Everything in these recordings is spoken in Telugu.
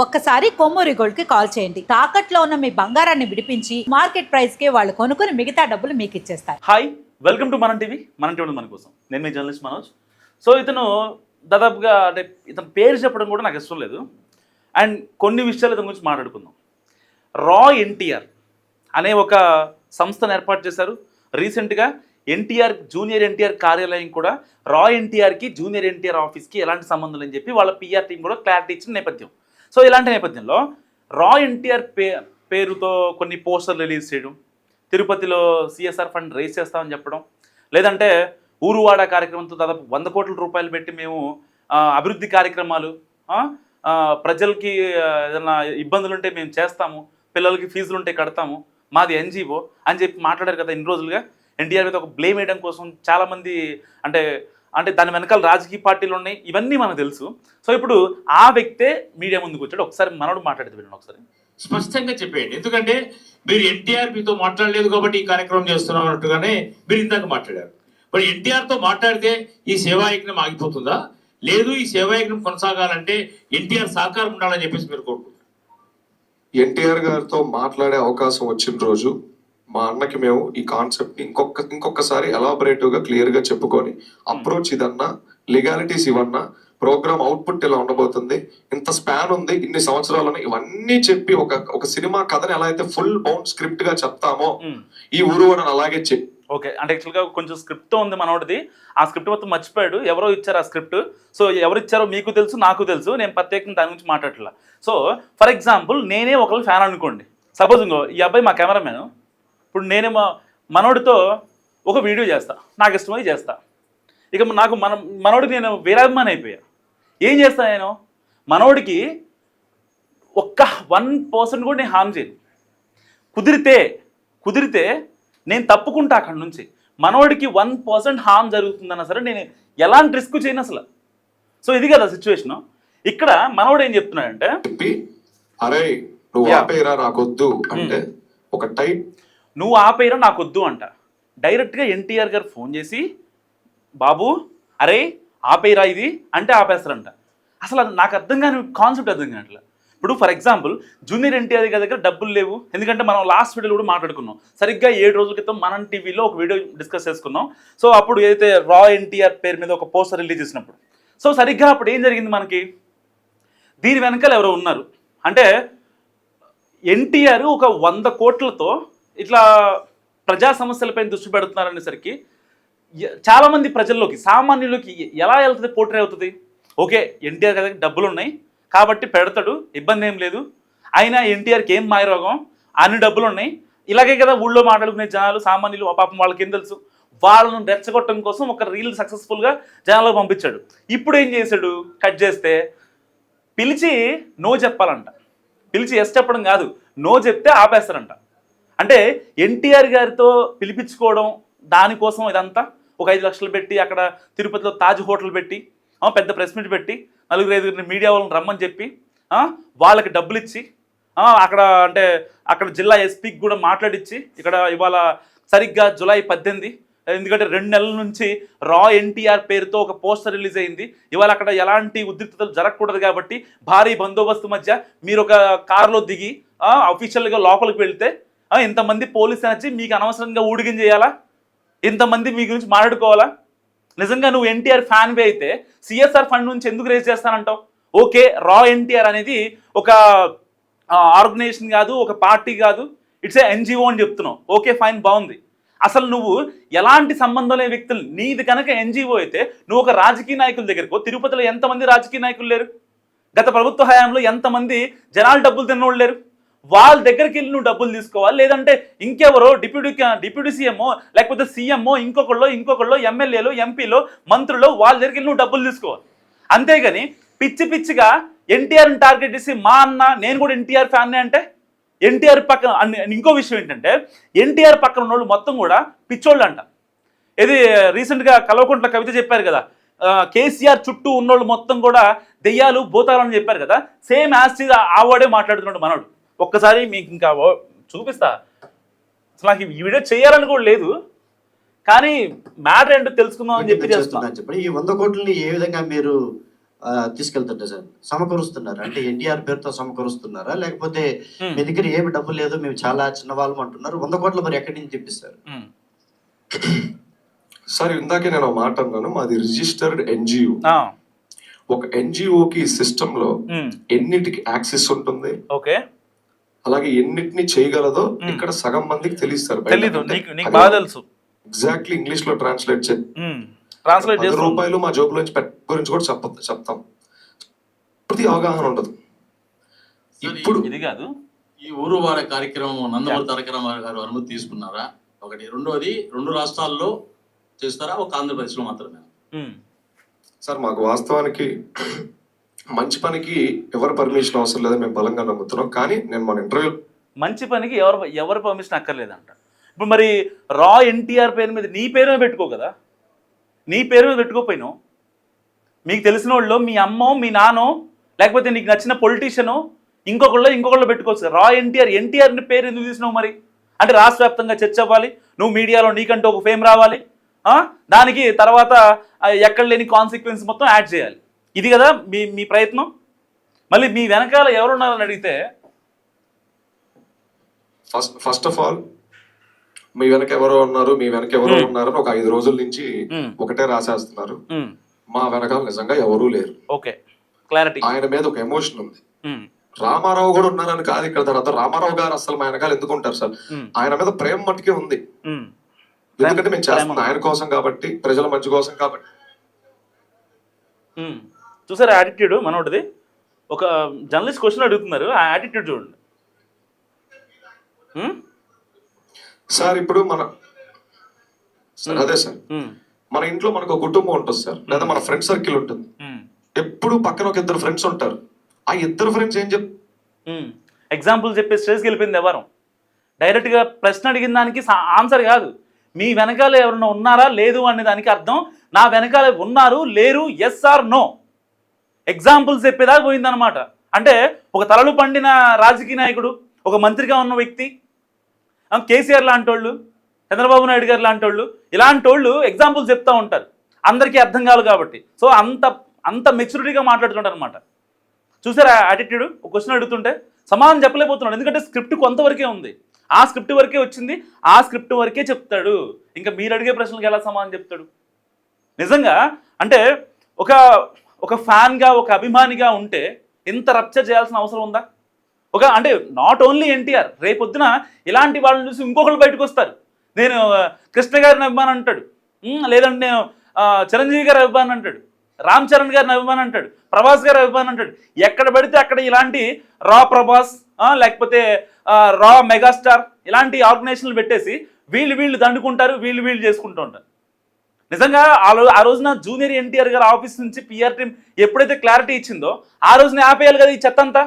ఒక్కసారి కొమ్మూరి గోల్డ్ కి కాల్ చేయండి. తాకట్లో ఉన్న మీ బంగారాన్ని విడిపించి మార్కెట్ ప్రైస్ కి వాళ్ళు కొనుక్కుని మిగతా డబ్బులు మీకు ఇచ్చేస్తారు. హాయ్, వెల్కమ్ టు మనం టీవీ. మన టీవీ మన కోసం. నేను మీ జర్నలిస్ట్ మనోజ్. సో ఇతను దాదాపుగా అంటే ఇతను పేరు చెప్పడం కూడా నాకు ఇష్టం లేదు. అండ్ కొన్ని విషయాలు ఇతని గురించి మాట్లాడుకుందాం. రా ఎన్టీఆర్ అనే ఒక సంస్థను ఏర్పాటు చేశారు. రీసెంట్గా జూనియర్ ఎన్టీఆర్ కార్యాలయం కూడా రా ఎన్టీఆర్కి జూనియర్ ఎన్టీఆర్ ఆఫీస్కి ఎలాంటి సంబంధం అని చెప్పి వాళ్ళ పిఆర్ టీం కూడా క్లారిటీ ఇచ్చిన నేపథ్యం. సో ఇలాంటి నేపథ్యంలో రా ఎన్టీఆర్ పేరుతో కొన్ని పోస్టర్లు రిలీజ్ చేయడం, తిరుపతిలో సిఎస్ఆర్ ఫండ్ రేస్ చేస్తామని చెప్పడం, లేదంటే ఊరువాడ కార్యక్రమంతో దాదాపు 100 కోట్ల రూపాయలు పెట్టి మేము అభివృద్ధి కార్యక్రమాలు, ప్రజలకి ఏదైనా ఇబ్బందులు ఉంటే మేము చేస్తాము, పిల్లలకి ఫీజులు ఉంటే కడతాము, మాది ఎన్జిఓ అని చెప్పి మాట్లాడారు కదా. ఇన్ని రోజులుగా ఎన్టీఆర్ మీద ఒక బ్లేమ్ వేయడం కోసం చాలామంది అంటే దాని వెనకాల రాజకీయ పార్టీలు ఉన్నాయి. ఇవన్నీ మనకు తెలుసు. సో ఇప్పుడు ఆ వ్యక్తే మీడియా ముందుకు వచ్చాడు. ఒకసారి మనోడు మాట్లాడితే వినండి ఒకసారి. స్పష్టంగా చెప్పేయండి. ఎందుకంటే మీరు ఎన్టీఆర్ మీతో మాట్లాడలేదు కాబట్టి ఈ కార్యక్రమం చేస్తున్నాం అన్నట్టుగానే మీరు ఇందాక మాట్లాడారు. మరి ఎన్టీఆర్ తో మాట్లాడితే ఈ సేవాయజ్ఞం ఆగిపోతుందా? లేదు, ఈ సేవాయజ్ఞం కొనసాగాలంటే ఎన్టీఆర్ సహకారం ఉండాలని చెప్పేసి మీరు కోరుకుంటున్నారు. ఎన్టీఆర్ గారితో మాట్లాడే అవకాశం వచ్చిన రోజు మా అన్నకి మేము ఈ కాన్సెప్ట్ ని ఇంకొకసారి ఎలాబరేటివ్ గా క్లియర్ గా చెప్పుకొని అప్రోచ్ ఇదన్నా, లీగాలిటీస్ ఇవన్నా, ప్రోగ్రామ్ అవుట్పుట్ ఇలా ఉండబోతుంది, ఇంత స్పాన్ ఉంది, ఇన్ని సంవత్సరాలు, ఇవన్నీ చెప్పి ఒక సినిమా కథని ఎలా అయితే ఫుల్ బౌండ్ స్క్రిప్ట్ గా చెప్తామో ఈ ఊరువాడని అలాగే చెప్పి. ఓకే, అంటే యాక్చువల్గా కొంచెం స్క్రిప్ట్తో ఉంది మనోడిది. ఆ స్క్రిప్ట్ మొత్తం మర్చిపోయాడు. ఎవరో ఇచ్చారు ఆ స్క్రిప్ట్. సో ఎవరు ఇచ్చారో మీకు తెలుసు, నాకు తెలుసు. నేను ప్రత్యేకంగా దాని గురించి మాట్లాడట్లా. సో ఫర్ ఎగ్జాంపుల్ నేనే ఒకళ్ళు ఫ్యాన్ అనుకోండి. సపోజ్ ఇంకో ఈ అబ్బాయి మా కెమెరామెన్. ఇప్పుడు నేనే మనోడితో ఒక వీడియో చేస్తా, నాకు ఇష్టమై చేస్తా. ఇక నాకు మనోడికి నేను వీరాభిమాని అయిపోయా. ఏం చేస్తా నేను? మనోడికి ఒక్క 1% కూడా నేను హామ్ చేయను. కుదిరితే నేను తప్పుకుంటా అక్కడి నుంచి. మనోడికి 1% హామ్ జరుగుతుందన్నా సరే నేను ఎలాంటి రిస్క్ చేయను అసలు. సో ఇది కదా సిచ్యువేషన్. ఇక్కడ మనోడు ఏం చెప్తున్నాడంటే, అరే నువ్వు ఆపేరా నాకొద్దు అంటే ఒక టైప్, నువ్వు ఆపేరా నాకొద్దు అంట. డైరెక్ట్గా ఎన్టీఆర్ గారు ఫోన్ చేసి, బాబు అరే ఆపేరా ఇది అంటే ఆపేస్తారంట. అసలు నాకు అర్థం కాని కాన్సెప్ట్ అర్థం కావట్లేదు. ఇప్పుడు ఫర్ ఎగ్జాంపుల్ జూనియర్ ఎన్టీఆర్ గారి దగ్గర డబ్బులు లేవు. ఎందుకంటే మనం లాస్ట్ వీడియోలో కూడా మాట్లాడుకున్నాం. సరిగ్గా 7 రోజుల క్రితం మనం టీవీలో ఒక వీడియో డిస్కస్ చేసుకున్నాం. సో అప్పుడు ఏదైతే రా ఎన్టీఆర్ పేరు మీద ఒక పోస్టర్ రిలీజ్ చేసినప్పుడు, సో సరిగ్గా అప్పుడు ఏం జరిగింది మనకి? దీని వెనకాల ఎవరో ఉన్నారు. అంటే ఎన్టీఆర్ ఒక 100 కోట్లతో ఇట్లా ప్రజా సమస్యలపై దృష్టి పెడుతున్నారనేసరికి చాలామంది ప్రజల్లోకి, సామాన్యులకి ఎలా వెళ్తుంది, పోర్ట్రే అవుతుంది. ఓకే, ఎన్టీఆర్ దగ్గర డబ్బులు ఉన్నాయి కాబట్టి పెడతాడు, ఇబ్బంది ఏం లేదు. అయినా ఎన్టీఆర్కి ఏం మాయరోగం, అన్ని డబ్బులు ఉన్నాయి. ఇలాగే కదా ఊళ్ళో మాట్లాడుకునే జనాలు, సామాన్యులు. పాపం వాళ్ళకి ఏం తెలుసు? వాళ్ళను రెచ్చగొట్టడం కోసం ఒక రీల్ సక్సెస్ఫుల్గా జనాలకు పంపించాడు. ఇప్పుడు ఏం చేశాడు? కట్ చేస్తే పిలిచి నో చెప్పాలంట. పిలిచి ఎస్ చెప్పడం కాదు, నో చెప్తే ఆపేస్తారంట. అంటే ఎన్టీఆర్ గారితో పిలిపించుకోవడం, దానికోసం ఇదంతా ఒక 5 లక్షలు పెట్టి అక్కడ తిరుపతిలో తాజ్ హోటల్ పెట్టి పెద్ద ప్రెస్ మీట్ పెట్టి 4-5 మీడియా వాళ్ళని రమ్మని చెప్పి వాళ్ళకి డబ్బులు ఇచ్చి అక్కడ జిల్లా ఎస్పీకి కూడా మాట్లాడించి ఇక్కడ ఇవాళ సరిగ్గా జూలై 18, ఎందుకంటే 2 నెలల నుంచి రా ఎన్టీఆర్ పేరుతో ఒక పోస్టర్ రిలీజ్ అయింది. ఇవాళ అక్కడ ఎలాంటి ఉద్రిక్తతలు జరగకూడదు కాబట్టి భారీ బందోబస్తు మధ్య మీరు ఒక కారులో దిగి అఫీషియల్గా లోపలికి వెళ్తే ఇంతమంది పోలీసులు వచ్చి మీకు అనవసరంగా ఊడిగం చేయాలా? ఇంతమంది మీ గురించి మాట్లాడుకోవాలా? నిజంగా నువ్వు ఎన్టీఆర్ ఫ్యాన్వే అయితే సిఎస్ఆర్ ఫండ్ నుంచి ఎందుకు రేజ్ చేస్తానంటావు? ఓకే, రా ఎన్టీఆర్ అనేది ఒక ఆర్గనైజేషన్ కాదు, ఒక పార్టీ కాదు, ఇట్స్ ఏ ఎన్జిఓ అని చెప్తున్నావు. ఓకే ఫైన్, బాగుంది. అసలు నువ్వు ఎలాంటి సంబంధం లేని వ్యక్తులు, నీది కనుక ఎన్జిఓ అయితే నువ్వు ఒక రాజకీయ నాయకుల దగ్గరకు, తిరుపతిలో ఎంతమంది రాజకీయ నాయకులు లేరు? గత ప్రభుత్వ హయాంలో ఎంతమంది జనాలు డబ్బులు తిన్నోళ్ళు లేరు? వాళ్ళ దగ్గరికి వెళ్ళి నువ్వు డబ్బులు తీసుకోవాలి. లేదంటే ఇంకెవరో డిప్యూటీ సీఎంఓ, లేకపోతే సీఎంఓ, ఇంకొకళ్ళు ఎమ్మెల్యేలు, ఎంపీలు, మంత్రులు, వాళ్ళ దగ్గరికి వెళ్ళి నువ్వు డబ్బులు తీసుకోవాలి. అంతేగాని పిచ్చిగా ఎన్టీఆర్ని టార్గెట్ చేసి మా అన్న నేను కూడా ఎన్టీఆర్ ఫ్యాన్నే అంటే, ఎన్టీఆర్ పక్కన ఇంకో విషయం ఏంటంటే ఎన్టీఆర్ పక్కన ఉన్న వాళ్ళు మొత్తం కూడా పిచ్చోళ్ళు అంట. ఇది రీసెంట్గా కల్వకుంట్ల కవిత చెప్పారు కదా, కేసీఆర్ చుట్టూ ఉన్నోళ్ళు మొత్తం కూడా దెయ్యాలు, భూతాలు అని చెప్పారు కదా. సేమ్ యాజ్ ఆ వర్డే మాట్లాడుతున్నాడు మనోడు. ఒక్కసారి మీకు ఇంకా చూపిస్తా. అసలు నాకు ఈ వీడియో చేయాలని కూడా లేదు, కానీ మ్యాటర్ ఏంటో తెలుసుకుందాం అని చెప్పి చేస్తున్నాను. చెప్పండి, ఈ 100 కోట్లని ఏ విధంగా మీరు తీసుకెళ్తుంటే సార్ సమకూరుస్తున్నారు అంటే ఎన్టీఆర్ పేరుతో సమకూరుస్తున్నారా, లేకపోతే మీ దగ్గర ఏమి డబ్బు లేదు మేము చాలా చిన్నవాళ్ళం అంటున్నారు, 100 కోట్లు మరి ఎక్కడి నుంచి తెప్పిస్తారు? సార్ ఇందాకే నేను ఒక మాట అన్నాను, మాది రిజిస్టర్డ్ ఎన్జిఓ. ఒక ఎన్జిఓకి సిస్టమ్ లో ఎన్నిటికి యాక్సెస్ ఉంటుంది, ఓకే, అలాగే ఎన్నిటిని చేయగలదో ఇక్కడ సగం మందికి తెలియదు తెలీదు. నీకు బాగా తెలుసు. ఎగ్జాక్ట్లీ ఇంగ్లీష్ లో ట్రాన్స్లేట్ ట్రాన్స్లేట్ చేసి రూపాయలు మా జోబులో గురించి కూడా చెప్తాం. పూర్తి అవగాహన ఉండదు. ఇప్పుడు ఇది కాదు, ఈ ఊరు వాడ కార్యక్రమం నందమూరి తారక రామారావు గారు అనుమతి తీసుకున్నారా? ఒకటి. రెండోది, 2 రాష్ట్రాల్లో చేస్తారా, ఒక ఆంధ్రప్రదేశ్లో మాత్రమే? సార్ మాకు వాస్తవానికి మంచి పనికి ఎవరు పర్మిషన్ అవసరం లేదని మేము బలంగా నమ్ముతున్నాం. కానీ నేను మన ఇంటర్వ్యూ మంచి పనికి ఎవరు పర్మిషన్ అక్కర్లేదంట. ఇప్పుడు మరి రా ఎన్టీఆర్ పేరు మీద నీ పేరు మీద పెట్టుకో కదా, నీ పేరు మీద పెట్టుకోపోయినావు. మీకు తెలిసిన వాళ్ళు మీ అమ్మో మీ నానో లేకపోతే నీకు నచ్చిన పొలిటీషియనో ఇంకొకళ్ళు పెట్టుకోవచ్చు. రా ఎన్టీఆర్ని పేరు ఎందుకు తీసినావు మరి? అంటే రాష్ట్ర వ్యాప్తంగా చర్చ అవ్వాలి, నువ్వు మీడియాలో నీకంటూ ఒక ఫేమ్ రావాలి, దానికి తర్వాత ఎక్కడ లేని కాన్సిక్వెన్స్ మొత్తం యాడ్ చేయాలి. ఇది కదా మీ ప్రయత్నం. మళ్ళీ మీ వెనకాల ఎవరున్నారని అడిగితే ఫస్ట్ ఆఫ్ ఆల్ మీ వెనక ఎవరో ఉన్నారు అని ఒక 5 రోజుల నుంచి ఒకటే రాసేస్తున్నారు. మా వెనకాల నిజంగా ఎవరూ లేరు. Okay, clarity. ఆయన మీద ఒక ఎమోషన్ ఉంది. రామారావు కూడా ఉన్నారని కాదు ఇక్కడ. తర్వాత రామారావు గారు అసలు మా వెనకాల ఎందుకు ఉంటారు సార్? ఆయన మీద ప్రేమ మట్టుకే ఉంది. ఎందుకంటే మేము చేస్తున్నాం ఆయన కోసం కాబట్టి, ప్రజల మంచి కోసం కాబట్టి. చూసారు యాటిట్యూడ్ మనోడిది. ఒక జర్నలిస్ట్ క్వశ్చన్ అడుగుతున్నారు, ఆ యాటిట్యూడ్ చూడండి సార్. ఇప్పుడు అదే సార్, మన ఇంట్లో మనకు ఒక కుటుంబం ఉంటుంది సార్, లేదా మన ఫ్రెండ్ సర్కిల్ ఉంటుంది. ఎప్పుడు పక్కన ఒక 2 ఫ్రెండ్స్ ఉంటారు. ఆ 2 ఫ్రెండ్స్ ఏం ఎగ్జాంపుల్ చెప్పే స్టేజ్కి వెళ్ళిపోయింది ఎవరు. డైరెక్ట్గా ప్రశ్న అడిగిన దానికి ఆన్సర్ కాదు, మీ వెనకాల ఎవరన్నా ఉన్నారా లేదు అనే దానికి అర్థం నా వెనకాల ఉన్నారు లేరు, ఎస్ ఆర్ నో. ఎగ్జాంపుల్స్ చెప్పేదాకా పోయిందనమాట. అంటే ఒక తలలు పండిన రాజకీయ నాయకుడు, ఒక మంత్రిగా ఉన్న వ్యక్తి, కేసీఆర్ లాంటి వాళ్ళు, చంద్రబాబు నాయుడు గారు లాంటి వాళ్ళు, ఇలాంటి వాళ్ళు ఎగ్జాంపుల్స్ చెప్తూ ఉంటారు, అందరికీ అర్థం కాదు కాబట్టి. సో అంత మెచ్యూరిటీగా మాట్లాడుతుంటారు అనమాట. చూసారా యాటిట్యూడ్? ఒక క్వశ్చన్ అడుగుతుంటే సమాధానం చెప్పలేకపోతున్నాడు. ఎందుకంటే స్క్రిప్ట్ కొంతవరకే ఉంది, ఆ స్క్రిప్ట్ వరకే వచ్చింది, ఆ స్క్రిప్ట్ వరకే చెప్తాడు. ఇంకా మీరు అడిగే ప్రశ్నలకు ఎలా సమాధానం చెప్తాడు? నిజంగా అంటే ఒక ఫ్యాన్గా, ఒక అభిమానిగా ఉంటే ఇంత రప్చర్ చేయాల్సిన అవసరం ఉందా? అంటే నాట్ ఓన్లీ ఎన్టీఆర్, రేపొద్దున ఇలాంటి వాళ్ళని చూసి ఇంకొకళ్ళు బయటకు వస్తారు. నేను కృష్ణ గారిని అభిమాని అంటాడు, లేదంటే నేను చిరంజీవి గారి అభిమాని అంటాడు, రామ్ చరణ్ గారిని అభిమాని అంటాడు, ప్రభాస్ గారి అభిమాని అంటాడు. ఎక్కడ పడితే అక్కడ ఇలాంటి రా ప్రభాస్ లేకపోతే రా మెగాస్టార్ ఇలాంటి ఆర్గనైజేషన్లు పెట్టేసి వీళ్ళు దండుకుంటారు, వీళ్ళు చేసుకుంటూ ఉంటారు. నిజంగా ఆ రోజున జూనియర్ ఎన్టీఆర్ గారి ఆఫీస్ నుంచి పిఆర్ టీం ఎప్పుడైతే క్లారిటీ ఇచ్చిందో ఆ రోజున ఆపేయాలి కదా ఈ చెత్త అంతా.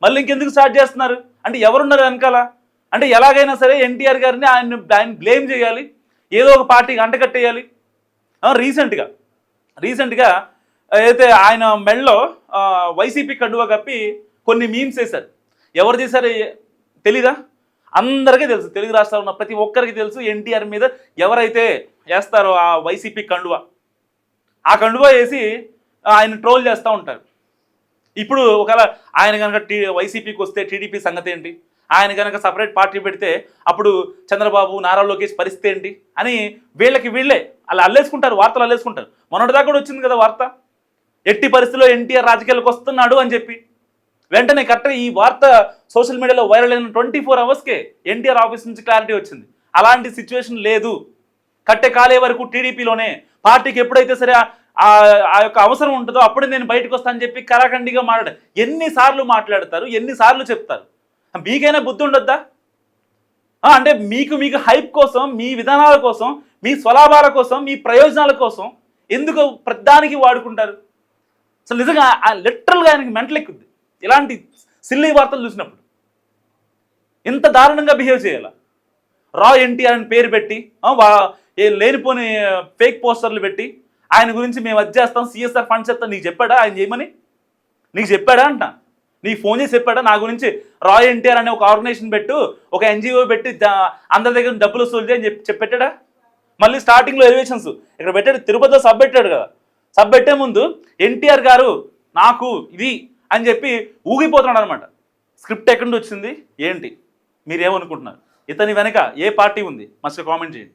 మళ్ళీ ఇంకెందుకు స్టార్ట్ చేస్తున్నారు? అంటే ఎవరున్నారు వెనకాల? అంటే ఎలాగైనా సరే ఎన్టీఆర్ గారిని ఆయన బ్లేమ్ చేయాలి, ఏదో ఒక పార్టీకి అంటకట్టేయాలి. రీసెంట్గా అయితే ఆయన మెడలో వైసీపీ కండువా కప్పి కొన్ని మీమ్స్ వేశారు. ఎవరు చేశారు తెలీదా? అందరికీ తెలుసు, తెలుగు రాష్ట్రాల్లో ఉన్న ప్రతి ఒక్కరికి తెలుసు ఎన్టీఆర్ మీద ఎవరైతే వేస్తారో ఆ వైసీపీ కండువా, ఆ కండువా వేసి ఆయన ట్రోల్ చేస్తూ ఉంటారు. ఇప్పుడు ఒకవేళ ఆయన కనుక వైసీపీకి వస్తే టీడీపీ సంగతి ఏంటి? ఆయన కనుక సపరేట్ పార్టీ పెడితే అప్పుడు చంద్రబాబు, నారా లోకేష్ పరిస్థితి ఏంటి అని వీళ్ళే అలా అల్లేసుకుంటారు, వార్తలు అల్లేసుకుంటారు. మొన్నటిదాకా కూడా వచ్చింది కదా వార్త, ఎట్టి పరిస్థితిలో ఎన్టీఆర్ రాజకీయాలకు వస్తున్నాడు అని చెప్పి. వెంటనే కరెక్ట్గా ఈ వార్త సోషల్ మీడియాలో వైరల్ అయిన 24 అవర్స్కే ఎన్టీఆర్ ఆఫీస్ నుంచి క్లారిటీ వచ్చింది. అలాంటి సిచ్యువేషన్ లేదు. కట్టె కాలే వరకు టీడీపీలోనే, పార్టీకి ఎప్పుడైతే సరే ఆ యొక్క అవసరం ఉంటుందో అప్పుడే నేను బయటకు వస్తానని చెప్పి కరాఖండిగా మాట్లాడారు. ఎన్నిసార్లు మాట్లాడతారు, ఎన్నిసార్లు చెప్తారు? మీకైనా బుద్ధి ఉండొద్దా? అంటే మీకు హైప్ కోసం, మీ విధానాల కోసం, మీ స్వలాభాల కోసం, మీ ప్రయోజనాల కోసం ఎందుకు ప్రతిదానికి వాడుకుంటారు? అసలు నిజంగా లిటరల్గా ఆయనకి మెంటల్ ఎక్కుద్ది ఇలాంటి సిల్లీ వార్తలు చూసినప్పుడు. ఇంత దారుణంగా బిహేవ్ చేయాలా? రా ఎన్టీఆర్ అని పేరు పెట్టి లేనిపోని ఫేక్ పోస్టర్లు పెట్టి ఆయన గురించి మేము అది చేస్తాం, సిఎస్ఆర్ ఫండ్స్ చేస్తాం. నీకు చెప్పాడా ఆయన చేయమని? నీకు చెప్పాడా అంట? నీకు ఫోన్ చేసి చెప్పాడా నా గురించి రా ఎన్టీఆర్ అనే ఒక ఆర్గనైజేషన్ పెట్టు, ఒక ఎన్జిఓ పెట్టి అందరి దగ్గర డబ్బులు వసూలు చేయని చెప్పి పెట్టాడా? మళ్ళీ స్టార్టింగ్లో ఎలివేషన్స్ ఇక్కడ పెట్టాడు, తిరుపతిలో సబ్ పెట్టాడు కదా. సబ్ పెట్టే ముందు ఎన్టీఆర్ గారు నాకు ఇది అని చెప్పి ఊగిపోతున్నాడు అనమాట. స్క్రిప్ట్ ఎక్కడి నుంచి వచ్చింది ఏంటి, మీరేమనుకుంటున్నారు? ఇతని వెనక ఏ పార్టీ ఉంది? మస్తు కామెంట్ చేయండి.